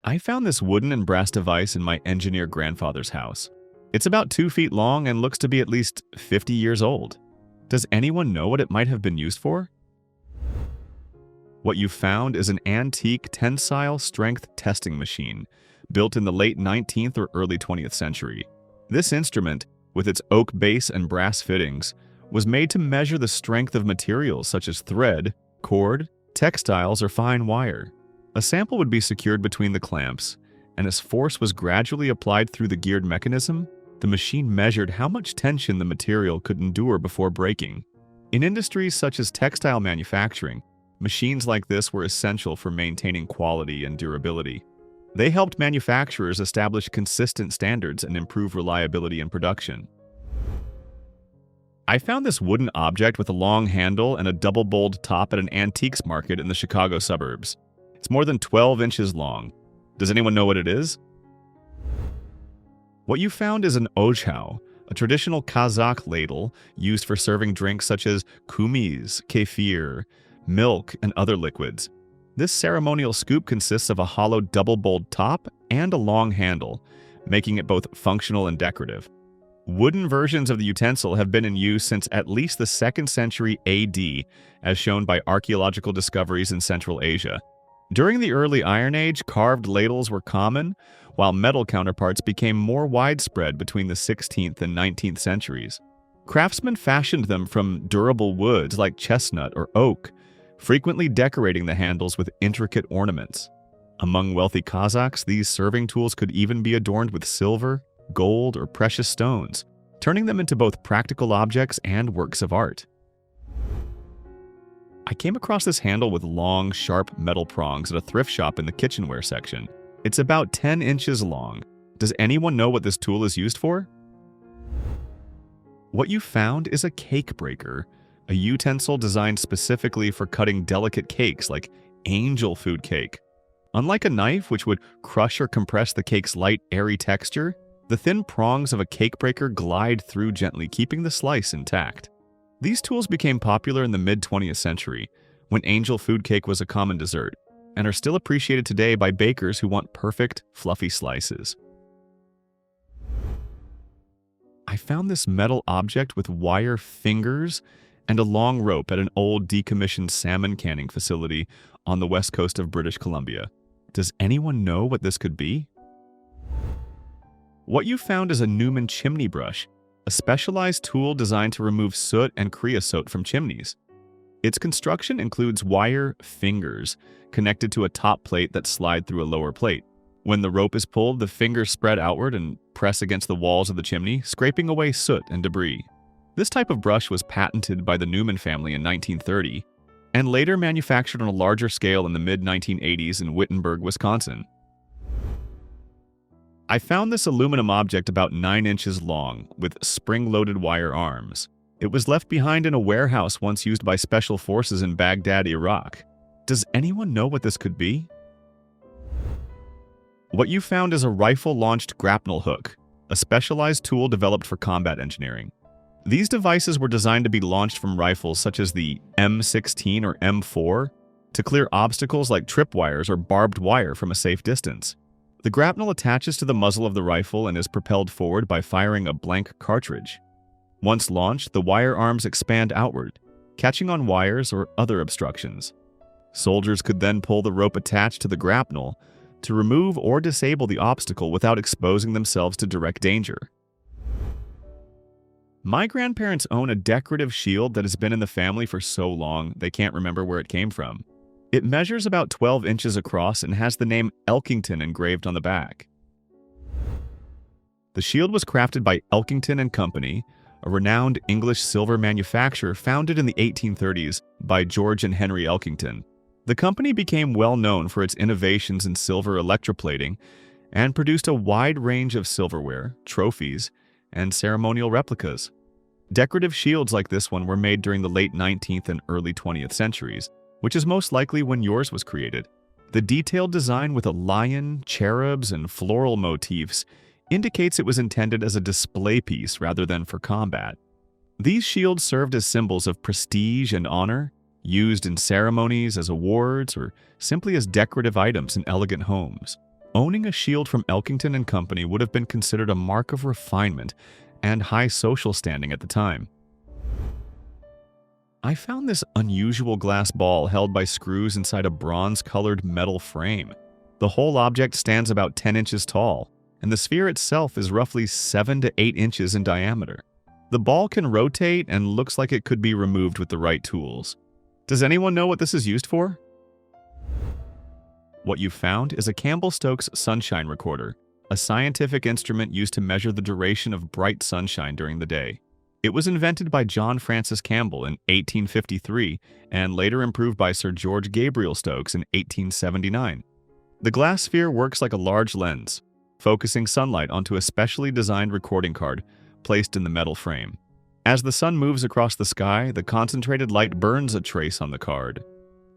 I found this wooden and brass device in my engineer grandfather's house. It's about 2 feet long and looks to be at least 50 years old. Does anyone know what it might have been used for? What you found is an antique tensile strength testing machine built in the late 19th or early 20th century. This instrument, with its oak base and brass fittings, was made to measure the strength of materials such as thread, cord, textiles, or fine wire. A sample would be secured between the clamps, and as force was gradually applied through the geared mechanism, the machine measured how much tension the material could endure before breaking. In industries such as textile manufacturing, machines like this were essential for maintaining quality and durability. They helped manufacturers establish consistent standards and improve reliability in production. I found this wooden object with a long handle and a double-bowled top at an antiques market in the Chicago suburbs. It's more than 12 inches long. Does anyone know what it is? What you found is an ojhao, a traditional Kazakh ladle used for serving drinks such as kumiz, kefir, milk, and other liquids. This ceremonial scoop consists of a hollow double-bowled top and a long handle, making it both functional and decorative. Wooden versions of the utensil have been in use since at least the 2nd century AD, as shown by archaeological discoveries in Central Asia. During the early Iron Age, carved ladles were common, while metal counterparts became more widespread between the 16th and 19th centuries. Craftsmen fashioned them from durable woods like chestnut or oak, frequently decorating the handles with intricate ornaments. Among wealthy Kazakhs, these serving tools could even be adorned with silver, gold, or precious stones, turning them into both practical objects and works of art. I came across this handle with long, sharp metal prongs at a thrift shop in the kitchenware section. It's about 10 inches long. Does anyone know what this tool is used for? What you found is a cake breaker, a utensil designed specifically for cutting delicate cakes like angel food cake. Unlike a knife, which would crush or compress the cake's light, airy texture, the thin prongs of a cake breaker glide through gently, keeping the slice intact. These tools became popular in the mid-20th century, when angel food cake was a common dessert, and are still appreciated today by bakers who want perfect, fluffy slices. I found this metal object with wire fingers and a long rope at an old decommissioned salmon canning facility on the west coast of British Columbia. Does anyone know what this could be? What you found is a Newman chimney brush, a specialized tool designed to remove soot and creosote from chimneys. Its construction includes wire fingers connected to a top plate that slide through a lower plate. When the rope is pulled, the fingers spread outward and press against the walls of the chimney, scraping away soot and debris. This type of brush was patented by the Newman family in 1930 and later manufactured on a larger scale in the mid-1980s in Wittenberg, Wisconsin. I found this aluminum object about 9 inches long, with spring-loaded wire arms. It was left behind in a warehouse once used by special forces in Baghdad, Iraq. Does anyone know what this could be? What you found is a rifle-launched grapnel hook, a specialized tool developed for combat engineering. These devices were designed to be launched from rifles such as the M16 or M4 to clear obstacles like tripwires or barbed wire from a safe distance. The grapnel attaches to the muzzle of the rifle and is propelled forward by firing a blank cartridge. Once launched, the wire arms expand outward, catching on wires or other obstructions. Soldiers could then pull the rope attached to the grapnel to remove or disable the obstacle without exposing themselves to direct danger. My grandparents own a decorative shield that has been in the family for so long they can't remember where it came from. It measures about 12 inches across and has the name Elkington engraved on the back. The shield was crafted by Elkington and Company, a renowned English silver manufacturer founded in the 1830s by George and Henry Elkington. The company became well known for its innovations in silver electroplating and produced a wide range of silverware, trophies, and ceremonial replicas. Decorative shields like this one were made during the late 19th and early 20th centuries, which is most likely when yours was created. The detailed design with a lion, cherubs, and floral motifs indicates it was intended as a display piece rather than for combat. These shields served as symbols of prestige and honor, used in ceremonies as awards or simply as decorative items in elegant homes. owning a shield from Elkington and Company would have been considered a mark of refinement and high social standing at the time. I found this unusual glass ball held by screws inside a bronze-colored metal frame. The whole object stands about 10 inches tall, and the sphere itself is roughly 7 to 8 inches in diameter. The ball can rotate and looks like it could be removed with the right tools. Does anyone know what this is used for? What you found is a Campbell-Stokes sunshine recorder, a scientific instrument used to measure the duration of bright sunshine during the day. It was invented by John Francis Campbell in 1853 and later improved by Sir George Gabriel Stokes in 1879. The glass sphere works like a large lens, focusing sunlight onto a specially designed recording card placed in the metal frame. As the sun moves across the sky, the concentrated light burns a trace on the card.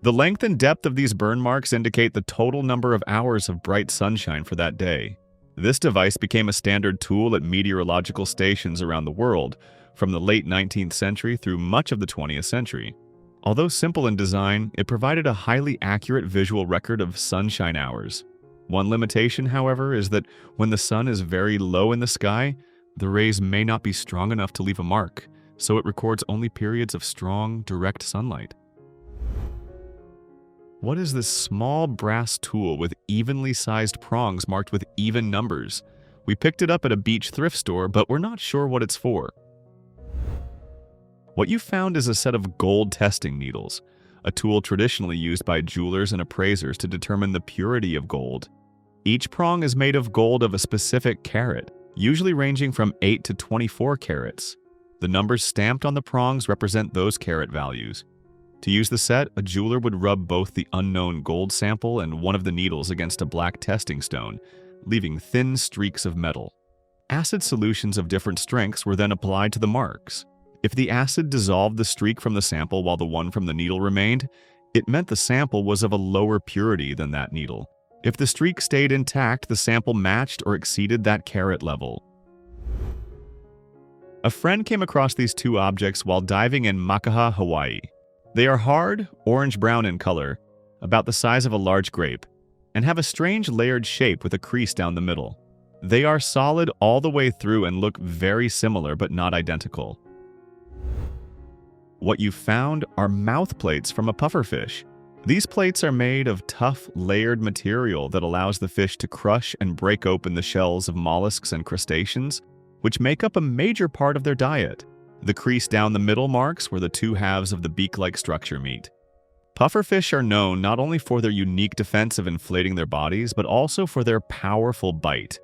The length and depth of these burn marks indicate the total number of hours of bright sunshine for that day. This device became a standard tool at meteorological stations around the world from the late 19th century through much of the 20th century. Although simple in design, it provided a highly accurate visual record of sunshine hours. One limitation, however, is that when the sun is very low in the sky, the rays may not be strong enough to leave a mark, so it records only periods of strong, direct sunlight. What is this small brass tool with evenly sized prongs marked with even numbers? We picked it up at a beach thrift store, but we're not sure what it's for. What you found is a set of gold testing needles, a tool traditionally used by jewelers and appraisers to determine the purity of gold. Each prong is made of gold of a specific carat, usually ranging from 8 to 24 carats. The numbers stamped on the prongs represent those carat values. To use the set, a jeweler would rub both the unknown gold sample and one of the needles against a black testing stone, leaving thin streaks of metal. Acid solutions of different strengths were then applied to the marks. If the acid dissolved the streak from the sample while the one from the needle remained, it meant the sample was of a lower purity than that needle. If the streak stayed intact, the sample matched or exceeded that carat level. A friend came across these two objects while diving in Makaha, Hawaii. They are hard, orange-brown in color, about the size of a large grape, and have a strange layered shape with a crease down the middle. They are solid all the way through and look very similar but not identical. What you found are mouth plates from a pufferfish. These plates are made of tough, layered material that allows the fish to crush and break open the shells of mollusks and crustaceans, which make up a major part of their diet. The crease down the middle marks where the two halves of the beak-like structure meet. Pufferfish are known not only for their unique defense of inflating their bodies, but also for their powerful bite.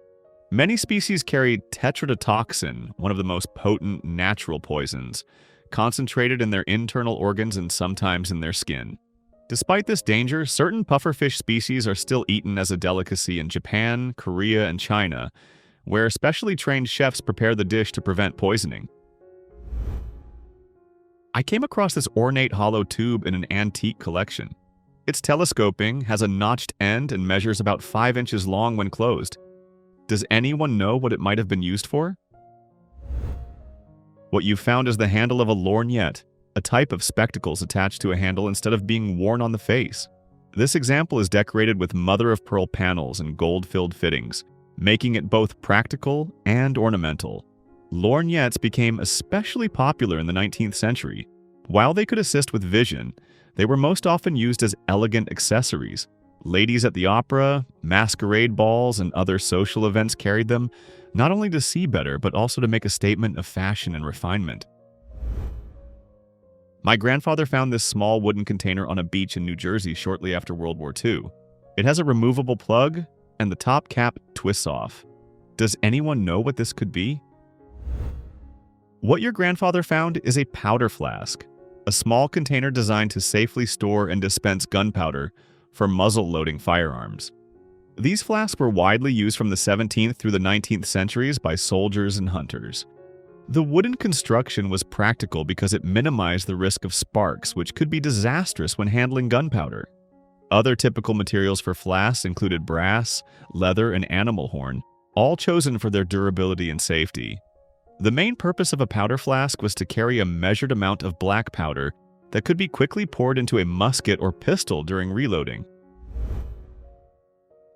Many species carry tetrodotoxin, one of the most potent natural poisons, concentrated in their internal organs and sometimes in their skin. Despite this danger, certain pufferfish species are still eaten as a delicacy in Japan, Korea, and China, where specially trained chefs prepare the dish to prevent poisoning. I came across this ornate hollow tube in an antique collection. It's telescoping, has a notched end, and measures about 5 inches long when closed. Does anyone know what it might have been used for? What you found is the handle of a lorgnette, a type of spectacles attached to a handle instead of being worn on the face. This example is decorated with mother-of-pearl panels and gold-filled fittings, making it both practical and ornamental. Lorgnettes became especially popular in the 19th century. While they could assist with vision, they were most often used as elegant accessories. Ladies at the opera, masquerade balls, and other social events carried them, not only to see better, but also to make a statement of fashion and refinement. My grandfather found this small wooden container on a beach in New Jersey shortly after World War II. It has a removable plug, and the top cap twists off. Does anyone know what this could be? What your grandfather found is a powder flask, a small container designed to safely store and dispense gunpowder for muzzle-loading firearms. These flasks were widely used from the 17th through the 19th centuries by soldiers and hunters. The wooden construction was practical because it minimized the risk of sparks, which could be disastrous when handling gunpowder. Other typical materials for flasks included brass, leather, and animal horn, all chosen for their durability and safety. The main purpose of a powder flask was to carry a measured amount of black powder that could be quickly poured into a musket or pistol during reloading.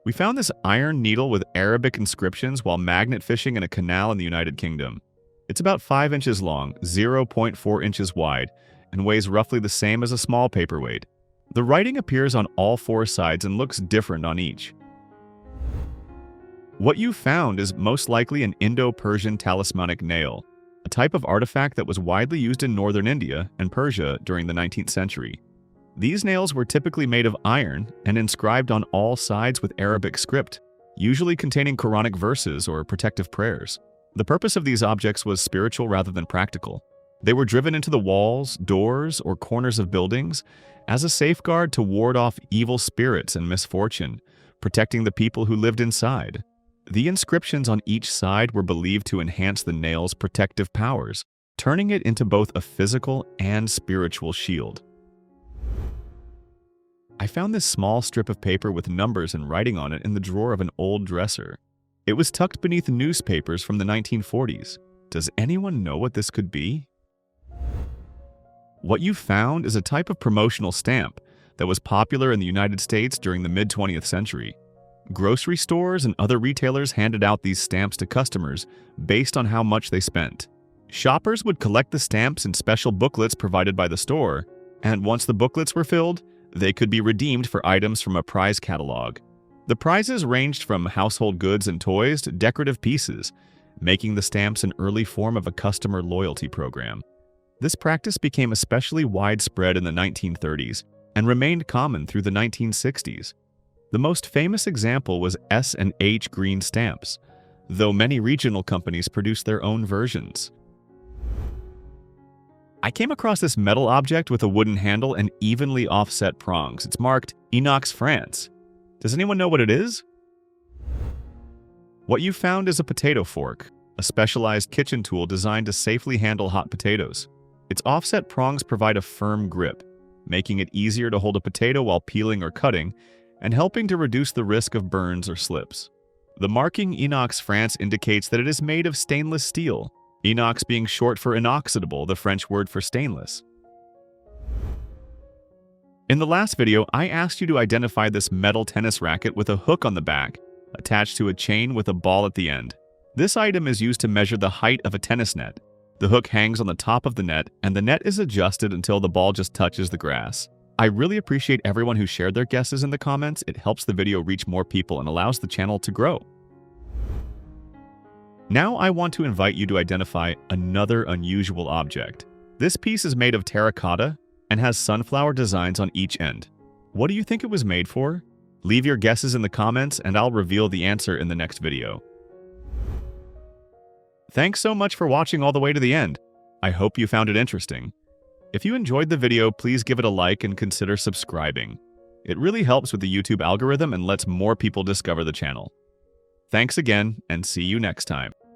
We found this iron needle with Arabic inscriptions while magnet fishing in a canal in the United Kingdom. It's about 5 inches long, 0.4 inches wide, and weighs roughly the same as a small paperweight. The writing appears on all 4 sides and looks different on each. What you found is most likely an Indo-Persian talismanic nail, a type of artifact that was widely used in northern India and Persia during the 19th century. These nails were typically made of iron and inscribed on all sides with Arabic script, usually containing Quranic verses or protective prayers. The purpose of these objects was spiritual rather than practical. They were driven into the walls, doors, or corners of buildings as a safeguard to ward off evil spirits and misfortune, protecting the people who lived inside. The inscriptions on each side were believed to enhance the nail's protective powers, turning it into both a physical and spiritual shield. I found this small strip of paper with numbers and writing on it in the drawer of an old dresser. It was tucked beneath newspapers from the 1940s. Does anyone know what this could be? What you found is a type of promotional stamp that was popular in the United States during the mid-20th century. Grocery stores and other retailers handed out these stamps to customers based on how much they spent. Shoppers would collect the stamps in special booklets provided by the store, and once the booklets were filled, they could be redeemed for items from a prize catalog. The prizes ranged from household goods and toys to decorative pieces, making the stamps an early form of a customer loyalty program. This practice became especially widespread in the 1930s and remained common through the 1960s. The most famous example was S&H green stamps, though many regional companies produced their own versions. I came across this metal object with a wooden handle and evenly offset prongs. It's marked Inox France. Does anyone know what it is? What you found is a potato fork, a specialized kitchen tool designed to safely handle hot potatoes. Its offset prongs provide a firm grip, making it easier to hold a potato while peeling or cutting, and helping to reduce the risk of burns or slips. The marking Inox France indicates that it is made of stainless steel, inox being short for inoxidable, the French word for stainless. In the last video, I asked you to identify this metal tennis racket with a hook on the back, attached to a chain with a ball at the end. This item is used to measure the height of a tennis net. The hook hangs on the top of the net, and the net is adjusted until the ball just touches the grass. I really appreciate everyone who shared their guesses in the comments. It helps the video reach more people and allows the channel to grow. Now I want to invite you to identify another unusual object. This piece is made of terracotta and has sunflower designs on each end. What do you think it was made for? Leave your guesses in the comments and I'll reveal the answer in the next video. Thanks so much for watching all the way to the end. I hope you found it interesting. If you enjoyed the video, please give it a like and consider subscribing. It really helps with the YouTube algorithm and lets more people discover the channel. Thanks again, and see you next time.